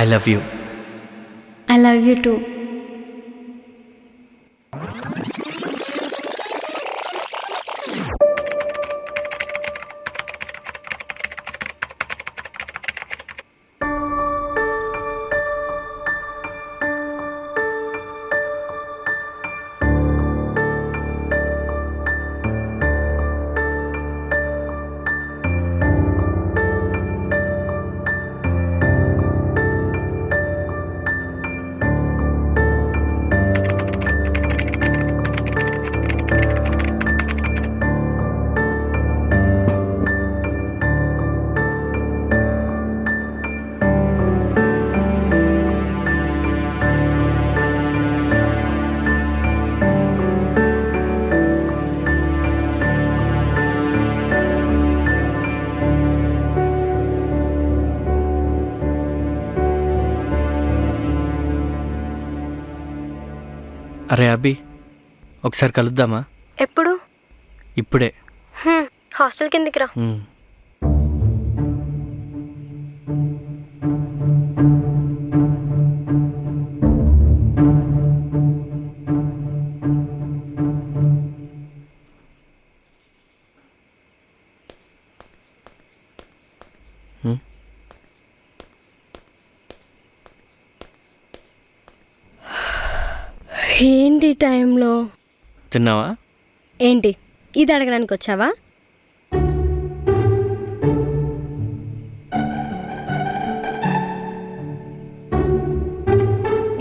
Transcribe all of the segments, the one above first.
I love you. I love you two. అరే అభి, ఒకసారి కలుద్దామా? ఎప్పుడు? ఇప్పుడే. హాస్టల్ కిందికి రా. ఏంటి టైంలో? తిన్నావా? ఏంటి ఇది అడగడానికి వచ్చావా?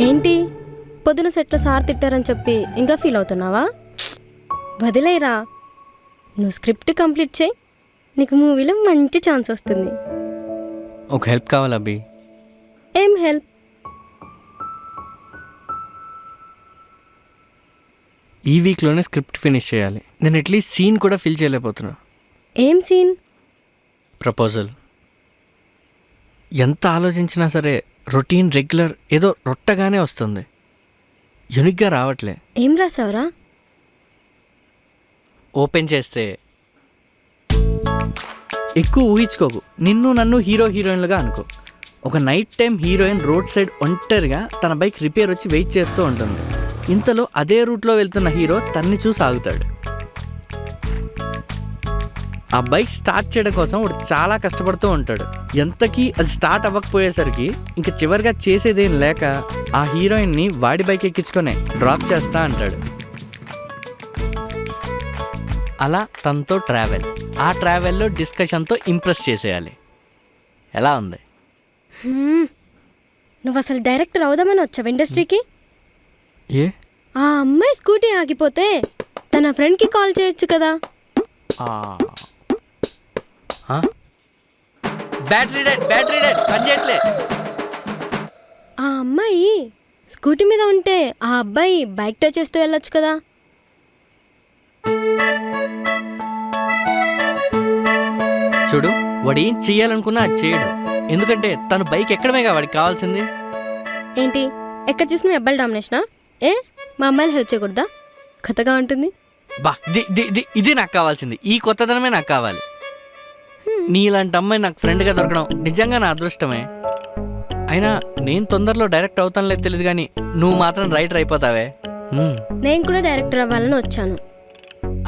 ఏంటి పొద్దున సెట్లో సార్ తిట్టారని చెప్పి ఇంకా ఫీల్ అవుతున్నావా? వదిలేరా, నువ్వు స్క్రిప్ట్ కంప్లీట్ చేయి, నీకు మూవీలో మంచి ఛాన్స్ వస్తుంది. ఒక హెల్ప్ కావాలి అభి. ఏం హెల్ప్? ఈ వీక్లోనే స్క్రిప్ట్ ఫినిష్ చేయాలి. నేను అట్లీస్ట్ సీన్ కూడా ఫిల్ చేయలేకపోతున్నా. ఏం సీన్? ప్రపోజల్. ఎంత ఆలోచించినా సరే రొటీన్ రెగ్యులర్ ఏదో రొట్టగానే వస్తుంది, యూనిక్గా రావట్లే. ఏం రాసావురా? ఓపెన్ చేస్తే ఎక్కువ ఊహించుకోకు, నిన్ను నన్ను హీరోయిన్లుగా అనుకో. ఒక night time heroine road side ఒంటరిగా తన బైక్ రిపేర్ వచ్చి వెయిట్ చేస్తూ ఉంటుంది. ఇంతలో అదే రూట్లో వెళ్తున్న హీరో తన్ని చూసి ఆగుతాడు. ఆ బైక్ స్టార్ట్ చేయడం కోసం వాడు చాలా కష్టపడుతూ ఉంటాడు. ఎంతకీ అది స్టార్ట్ అవ్వకపోయేసరికి ఇంక చివరిగా చేసేదేం లేక ఆ హీరోయిన్ని వాడి బైక్ ఎక్కించుకొని డ్రాప్ చేస్తా అంటాడు. అలా తనతో ట్రావెల్, ఆ ట్రావెల్లో డిస్కషన్తో ఇంప్రెస్ చేసేయాలి. ఎలా ఉంది? నువ్వు అసలు డైరెక్టర్ అవుదామని వచ్చావు ఇండస్ట్రీకి? ఏ? ఆ అమ్మాయి స్కూటీ ఆగిపోతే తన ఫ్రెండ్కి కాల్ చేయొచ్చు కదా. బ్యాటరీ డెడ్ పని చేయట్లే. ఆ అమ్మాయి స్కూటీ మీద ఉంటే ఆ అబ్బాయి బైక్ టచ్ చేస్తూ వెళ్ళొచ్చు కదా. చూడు, వాడు ఏం చెయ్యాలనుకున్నా అది చేయడు. ఎందుకంటే తను బైక్ ఎక్కడమేగా వాడికి కావాల్సింది. ఏంటి ఎక్కడ చూసినా అబ్బాయిల డామినేషనా? ఏ మా అమ్మాయిలు హెల్ప్ చేయకూడదా? కొత్తగా ఉంటుంది. బా ఇది నాకు కావాల్సింది. ఈ కొత్తదనమే నాకు కావాలి. నీలాంటి అమ్మాయి నాకు ఫ్రెండ్గా దొరకడం నిజంగా నా అదృష్టమే. అయినా నేను తొందరలో డైరెక్ట్ అవుతాను లేదు తెలియదు, కానీ నువ్వు మాత్రం రైటర్ అయిపోతావే. నేను కూడా డైరెక్టర్ అవ్వాలని వచ్చాను.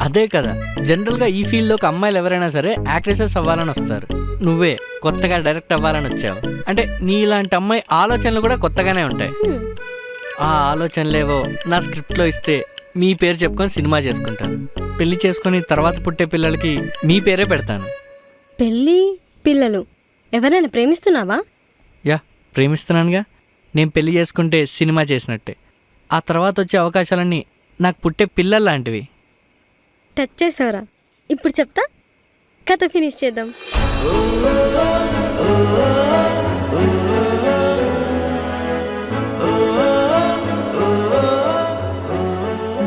అదే కదా, జనరల్గా ఈ ఫీల్డ్లోకి అమ్మాయిలు ఎవరైనా సరే యాక్ట్రెసెస్ అవ్వాలని వస్తారు. నువ్వే కొత్తగా డైరెక్ట్ అవ్వాలని వచ్చావు అంటే నీలాంటి అమ్మాయి ఆలోచనలు కూడా కొత్తగానే ఉంటాయి. ఆ ఆలోచనలేవో నా స్క్రిప్ట్లో ఇస్తే మీ పేరు చెప్పుకొని సినిమా చేసుకుంటాను. పెళ్లి చేసుకొని తర్వాత పుట్టే పిల్లలకి మీ పేరే పెడతాను. పెళ్ళి పిల్లలు ఎవరైనా ప్రేమిస్తున్నావా? యా, ప్రేమిస్తున్నానుగా. నేను పెళ్లి చేసుకుంటే సినిమా చేసినట్టే. ఆ తర్వాత వచ్చే అవకాశాలన్నీ నాకు పుట్టే పిల్లలు లాంటివి. టచ్ చేసావురా. ఇప్పుడు చెప్తా, కథ ఫినిష్ చేద్దాం.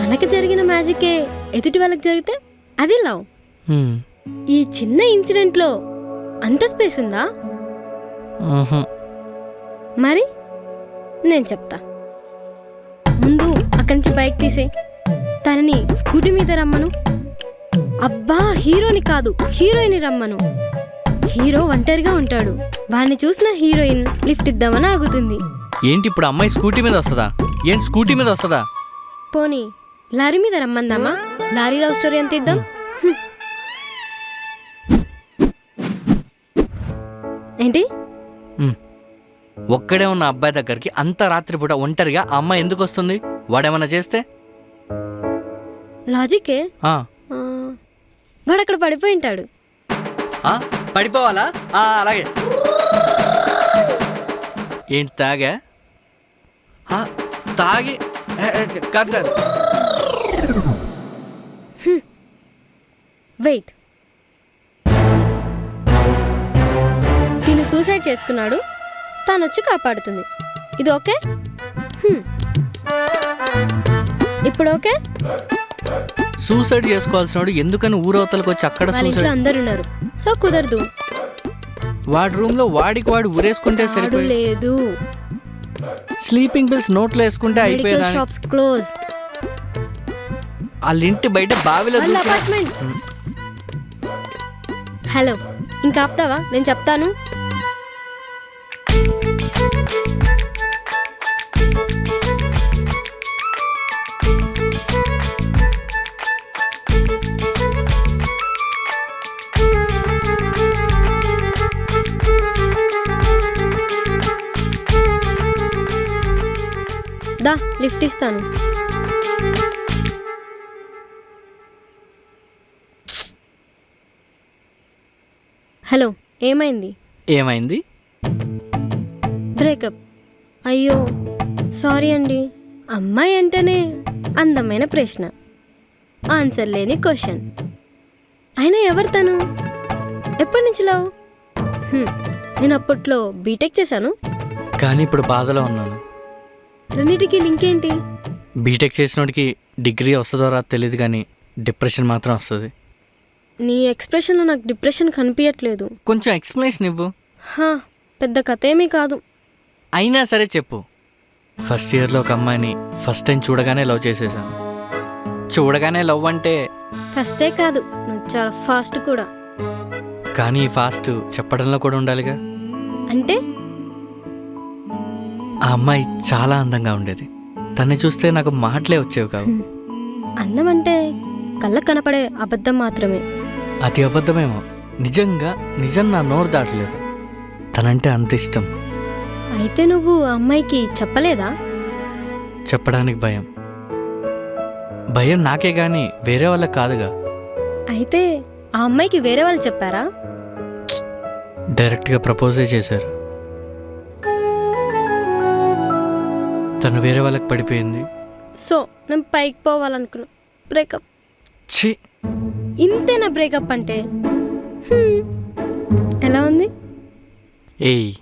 మనకి జరిగిన మ్యాజికే ఎదుటి వాళ్ళకి జరిగితే అది లవ్. ఈ చిన్న ఇన్సిడెంట్లో అంత స్పేస్ ఉందా? మరి నేను చెప్తా. ముందు అక్కడి నుంచి బైక్ తీసే, తనని స్కూటీ మీద రమ్మను. అబ్బా, హీరోని కాదు హీరోయిన్ రమ్మను. హీరో ఒంటరిగా ఉంటాడు, వాడిని చూసిన హీరోయిన్ లిఫ్ట్ ఇద్దామని ఆగుతుంది. ఏంటి ఇప్పుడు అమ్మాయి స్కూటీ మీద వస్తుందా? ఏంటి స్కూటీ మీద వస్తుందా? పోనీ లారీ మీద రమ్మందామా? లారీ లవ్ స్టోరీ ఎంత ఇద్దాం? ఏంటి ఒక్కడే ఉన్న అబ్బాయి దగ్గరికి అంత రాత్రిపూట ఒంటరిగా ఆ అమ్మాయి ఎందుకు వస్తుంది? వాడేమన్నా చేస్తే? లాజికే. ఆ, వాడు అక్కడ పడిపోయి ఉంటాడు. ఆ, పడిపోవాలా? అలాగే. ఏంటి తాగా? తాగి కాదు కాదు. వెయిట్, తిను సూసైడ్ చేసుకున్నాడు, తాను వచ్చి కాపాడుతుంది. ఇది ఓకే? ఇప్పుడు ఓకే? సూసైడ్ చేసుకోవాల్సిన వాడు ఎందుకని ఊరవతలకు వచ్చి అక్కడ వాళ్ళ ఇంట్లో సూసైడ్? అందరు ఉన్నారు, సో కుదరదు. వాడి రూమ్ లో వాడికి వాడు ఊరేసుకుంటే వాడు సరిపోయి లేదు, స్లీపింగ్ పిల్స్ నోట్లో వేసుకుంటే మెడికల్ అయిపోయేదా? Shops close. వాళ్ళ ఇంటి బయట బావిలో వాళ్ళ దూకి- అపార్ట్మెంట్. హలో, ఇంకా ఆపుతావా? నేను చెప్తాను. దా, లిఫ్ట్ ఇస్తాను. హలో, ఏమైంది? ఏమైంది? బ్రేకప్. అయ్యో సారీ అండి. అమ్మాయి అంటేనే అందమైన ప్రశ్న, ఆన్సర్ లేని క్వశ్చన్. అయినా ఎవరు తను? ఎప్పటి నుంచి లవ్? నేను అప్పట్లో బీటెక్ చేశాను. కానీ ఇప్పుడు బాధలో ఉన్నాను. రెండింటికి లింక్ ఏంటి? బీటెక్ చేసినోడికి డిగ్రీ వస్తుందో రాదో తెలియదు, కానీ డిప్రెషన్ మాత్రం వస్తుంది. నీ ఎక్స్ప్రెషన్లో నాకు డిప్రెషన్ కనిపించట్లేదు. కొంచెం ఎక్స్ప్లెనేషన్ ఇవ్వు. పెద్ద కథ ఏమీ కాదు. అయినా సరే చెప్పు. ఫస్ట్ ఇయర్లో ఒక అమ్మాయిని ఫస్ట్ టైం చూడగానే లవ్ చేసేసాను. చూడగానే లవ్ అంటే ఫస్టే కాదు, నువ్వు చాలా ఫాస్ట్ కూడా. కానీ ఈ ఫాస్ట్ చెప్పడంలో కూడా ఉండాలిగా. అంటే ఆ అమ్మాయి చాలా అందంగా ఉండేది. తన్ని చూస్తే నాకు మాటలే వచ్చేవి కావు. అందం అంటే కళ్ళకు కనపడే అబద్ధం మాత్రమే. అది అబద్ధమేమో, నిజం నా నోరు దాటలేదు. తనంటే అంత ఇష్టం. అయితే నువ్వు ఆ అమ్మాయికి చెప్పలేదా? చెప్పడానికి భయం నాకే గాని వేరే వాళ్ళకి కాదుగా. అయితే ఆ అమ్మాయికి వేరే వాళ్ళు చెప్పారా? డైరెక్ట్గా ప్రపోజే చేశారు. తను వేరే వాళ్ళకి పడిపోయింది. సో నేను పైకి పోవాలనుకున్నా. బ్రేకప్. ఛీ, ఇంతేనా బ్రేకప్ అంటే? ఎలా ఉంది? ఏయ్,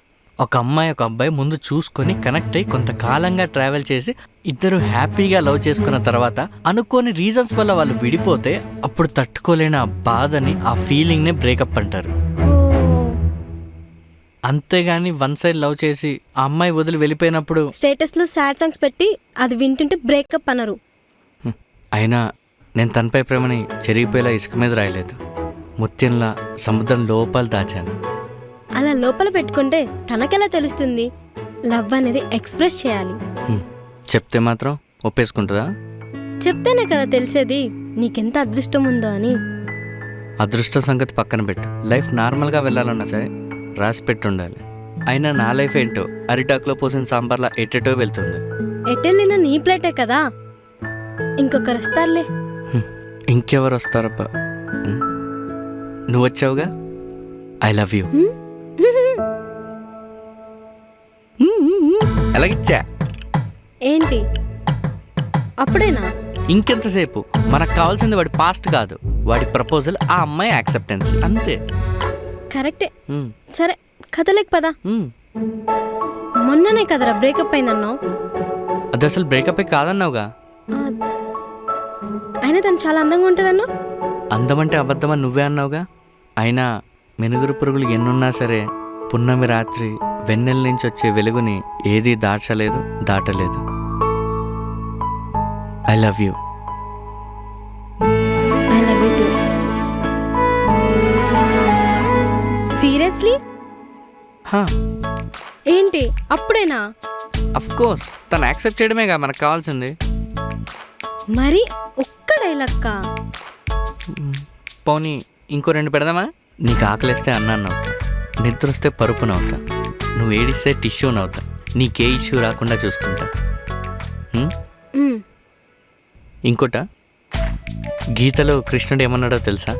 ఒక అమ్మాయి ఒక అబ్బాయి ముందు చూసుకొని కనెక్ట్ అయ్యి కొంతకాలంగా ట్రావెల్ చేసి ఇద్దరు హ్యాపీగా లవ్ చేసుకున్న తర్వాత అనుకోని రీజన్స్ వల్ల వాళ్ళు విడిపోతే అప్పుడు తట్టుకోలేని ఆ బాధని, ఆ ఫీలింగ్నే బ్రేకప్ అంటారు. అంతేగాని వన్ సైడ్ లవ్ చేసి ఆ అమ్మాయి వదిలి వెళ్ళిపోయినప్పుడు స్టేటస్లో సాడ్ సాంగ్స్ పెట్టి అది వింటుంటే బ్రేకప్ అనరు. అయినా నేను తనపై ప్రేమని చెరిగిపోయేలా ఇసుక మీద రాయలేదు. ముత్యంలా సముద్రం లోపల దాచాను. అలా లోపల పెట్టుకుంటే తనకెలా తెలుస్తుంది? లవ్ అనేది ఎక్స్ప్రెస్ చేయాలి. చెప్తే మాత్రం ఒప్పేసుకుంటుందా? చెప్తేనే కదా తెలిసేది నీకెంత అదృష్టం ఉందో అని. అదృష్టం సంగతి పక్కన పెట్టు. లైఫ్ నార్మల్గా వెళ్ళాలన్నా సరే రాసి పెట్టుండాలి. అయినా నా లైఫ్ ఏంటో అరిటాకులో పోసిన సాంబార్లా ఎట్టెటో వెళ్తుంది. ఎటెళ్ళినా నీ ప్లేటే కదా, ఇంకొకరు వస్తారులే. ఇంకెవరు వస్తారబ్బా? నువ్వు వచ్చావుగా. I love you. ఎలాగిచ్చా? ఏంటి అప్పుడేనా? ఇంకెంతసేపు? మనకు కావాల్సింది వాడి పాస్ట్ కాదు, వాడి ప్రపోజల్, ఆ అమ్మాయి యాక్సెప్టెన్స్, అంతే. కరెక్టే. సరే కథలేక పదా. మొన్ననే కదరా బ్రేకప్ అయిందన్నావు. అది అసలు బ్రేకప్ కాదన్నావుగా. అయినా తను చాలా అందంగా ఉంటుందన్నావు. అందమంటే అబద్ధమని నువ్వే అన్నావుగా. అయినా మెనుగురు పురుగులు ఎన్నున్నా సరే పున్నమి రాత్రి వెన్నెల నుంచి వచ్చే వెలుగుని ఏదీ దాటలేదు. I love you. I love you too. Serious ఏంటి అప్పుడేనా? అఫ్ కోర్స్ తను యాక్సెప్ట్ చేయడమేగా మనకు కావాల్సింది. మరి ఒక్క డైలాక్క? పోనీ ఇంకో 2 పెడదామా? నీకు ఆకలిస్తే అన్నాన్ని అవుతా, నిద్ర వస్తే పరుపు నవ్వుతా, నువ్వు ఏడిస్తే టిష్యూ నవ్వుతా, నీకే ఇష్యూ రాకుండా చూసుకుంటా. ఇంకోట, గీతలో కృష్ణుడు ఏమన్నాడో తెలుసా?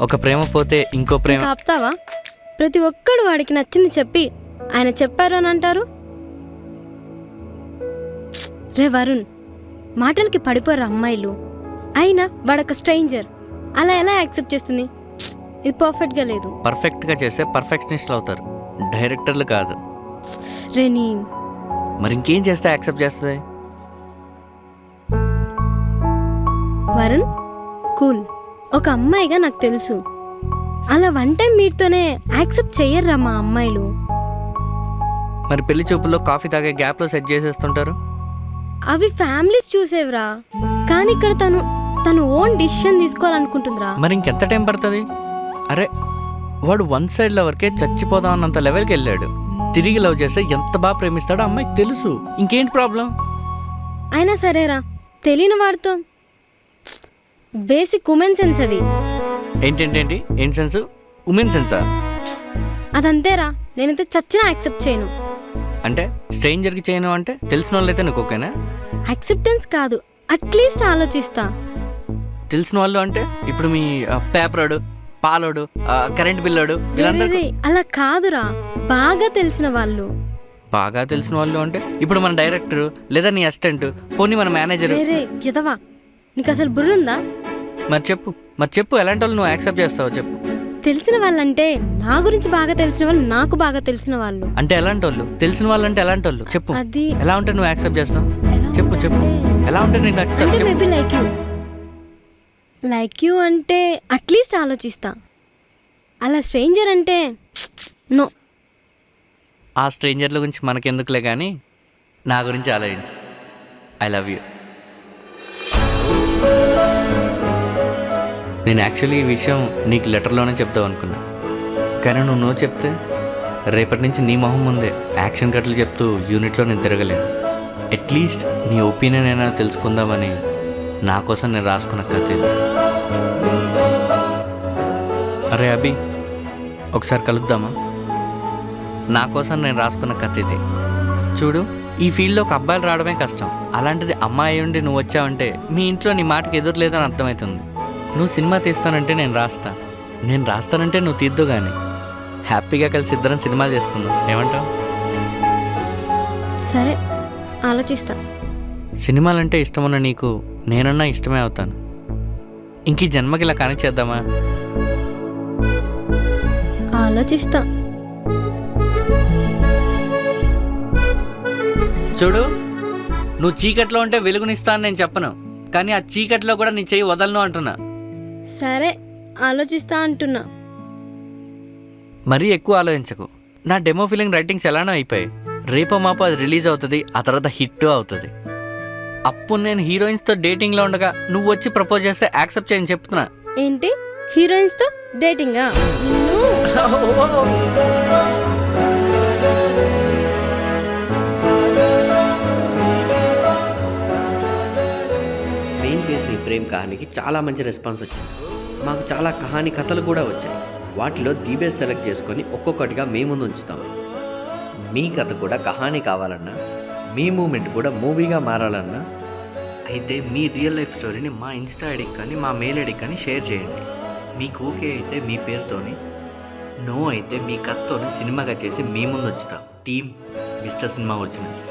ఒక ప్రేమ పోతే ఇంకో ప్రేమ. ఆపుతావా? ప్రతి ఒక్కడు వాడికి నచ్చింది చెప్పి ఆయన చెప్పారు అని అంటారు. రే వరుణ్, మాటలకి పడిపోరు అమ్మాయిలు. అయినా వాడొక స్ట్రేంజర్, అలా ఎలా యాక్సెప్ట్ చేస్తుంది? ఇది పర్ఫెక్ట్గా లేదు. పర్ఫెక్ట్గా చేస్తే పర్ఫెక్షనిస్ట్లు అవుతారు, డైరెక్టర్లు కాదు. రేని మరి ఇంకేం చేస్తే యాక్సెప్ట్ చేస్తుంది? వరుణ్ కూల్. ఒక అమ్మాయిగా నాకు తెలుసు, అలా 1 టైం మీట్తోనే యాక్సెప్ట్ చెయ్యర్రా మా అమ్మాయిలు. మరి పెళ్లి చూపుల్లో కాఫీ తాగే గ్యాప్లో సెట్ చేసేస్తుంటారు. అవి ఫ్యామిలీస్ చూసేవిరా, కానీ ఇక్కడ తను ఓన్ డిసిషన్ తీసుకోవాలనుకుంటుందిరా. మరి ఇంకెంత టైం పడుతుంది? అరే వాడు 1 సైడ్ లవర్కే చచ్చిపోదాం అన్నంత లెవెల్కి వెళ్ళాడు. తిరిగి లవ్ చేస్తే ఎంత బాగా ప్రేమిస్తాడో అమ్మాయికి తెలుసు. ఇంకేంటి ప్రాబ్లం? అయినా సరేరా, తెలియని వాడితో బేసిక్ ఉమెన్ సెన్స్ అది. ఏంటేంటేంటి ఏం సెన్స్? ఉమెన్ సెన్సా? అదంతేరా, నేనైతే చచ్చినా యాక్సెప్ట్ చేయను. అంటే స్ట్రేంజర్కి చేయను అంటే తెలిసిన వాళ్ళైతే నీకు ఓకేనా? యాక్సెప్టెన్స్ కాదు, అట్లీస్ట్ ఆలోచిస్తా. తెలిసిన వాళ్ళు అంటే ఇప్పుడు మీ పేపరోడు, పాలోడు, కరెంట్ బిల్లోడు, వీళ్ళందరూ. అలా కాదురా, బాగా తెలిసిన వాళ్ళు. బాగా తెలిసిన వాళ్ళు అంటే ఇప్పుడు మన డైరెక్టర్ లేదా నీ అసిస్టెంట్, పోనీ మన మేనేజర్. ఎదవా, నీకు అసలు బుర్రుందా? మరి చెప్పు ఎలాంటి వాళ్ళు నువ్వు యాక్సెప్ట్ చేస్తావో చెప్పు. తెలిసిన వాళ్ళంటే నా గురించి బాగా తెలిసిన వాళ్ళు, నాకు బాగా తెలిసిన వాళ్ళు. అంటే ఎలాంటి వాళ్ళు? తెలిసిన వాళ్ళు అంటే ఎలాంటి వాళ్ళు చెప్పు. అది ఎలా ఉంటే నువ్వు యాక్సెప్ట్ చేస్తావు? చెప్పు ఎలా ఉంటే నీకు నచ్చుతుంది చెప్పు. మేబీ లైక్ యూ అంటే అట్లీస్ట్ ఆలోచిస్తా. అలా స్ట్రేంజర్ అంటే నో. ఆ స్ట్రేంజర్ల గురించి మనకెందుకులే కానీ నా గురించి ఆలోచించు. I love you. నేను యాక్చువల్లీ ఈ విషయం నీకు లెటర్లోనే చెప్తావు అనుకున్నా, కానీ నువ్వు చెప్తే రేపటి నుంచి నీ మొహం ముందే యాక్షన్ కట్లు చెప్తూ యూనిట్లో నేను తిరగలేను. అట్లీస్ట్ నీ ఒపీనియన్ అయినా తెలుసుకుందామని నా కోసం నేను రాసుకున్న కథ ఇది. అరే అభి, ఒకసారి కలుద్దామా? నా కోసం నేను రాసుకున్న కథ ఇది. చూడు, ఈ ఫీల్డ్లో ఒక అబ్బాయిలు రావడమే కష్టం, అలాంటిది అమ్మాయి ఉండి నువ్వు వచ్చావంటే మీ ఇంట్లో నీ మాటకి ఎదురు లేదని అర్థమవుతుంది. నువ్వు సినిమా తీస్తానంటే నేను రాస్తానంటే నువ్వు తీద్దు, కానీ హ్యాపీగా కలిసి ఇద్దరం సినిమాలు చేసుకుందాం. ఏమంటావు? సరే, ఆలోచిస్తా. సినిమాలంటే ఇష్టమున్న నీకు నేనన్నా ఇష్టమే అవుతాను. ఇంక ఈ జన్మకి ఇలా కనెక్ట్ చేద్దామా? ఆలోచిస్తా. చూడు, నువ్వు చీకట్లో ఉంటే వెలుగునిస్తాను నేను చెప్పను, కానీ ఆ చీకట్లో కూడా నీ చెయ్యి వదలను అంటున్నా. సరే, ఆలోచిస్తా అంటున్నా. మరీ ఎక్కువ ఆలోచించకు. నా డెమో ఫీలింగ్ రైటింగ్స్ ఎలానో అయిపోయాయి. రేపో మాపో అది రిలీజ్ అవుతుంది, ఆ తర్వాత హిట్ అవుతుంది. అప్పుడు నేను హీరోయిన్స్తో డేటింగ్లో ఉండగా నువ్వు వచ్చి ప్రపోజ్ చేస్తే యాక్సెప్ట్ చేయని చెప్తున్నా. ఏంటి, హీరోయిన్స్తో డేటింగా? నేను చేసిన ఈ ప్రేమ్ కహానీకి చాలా మంచి రెస్పాన్స్ వచ్చింది. మాకు చాలా కహానీ కథలు కూడా వచ్చాయి. వాటిలో ది బెస్ట్ సెలెక్ట్ చేసుకొని ఒక్కొక్కటిగా మీ ముందు ఉంచుతాము. మీ కథ కూడా కహానీ కావాలన్నా, మీ మూమెంట్ కూడా మూవీగా మారాలన్నా అయితే మీ రియల్ లైఫ్ స్టోరీని మా ఇన్స్టా ఐడికి కానీ మా మెయిల్ ఐడికి కానీ షేర్ చేయండి. మీకు ఓకే అయితే మీ పేరుతోని, నో అయితే మీ కథతోని సినిమాగా చేసి మీ ముందు వచ్చుతాం. Team Mister Cinema originals.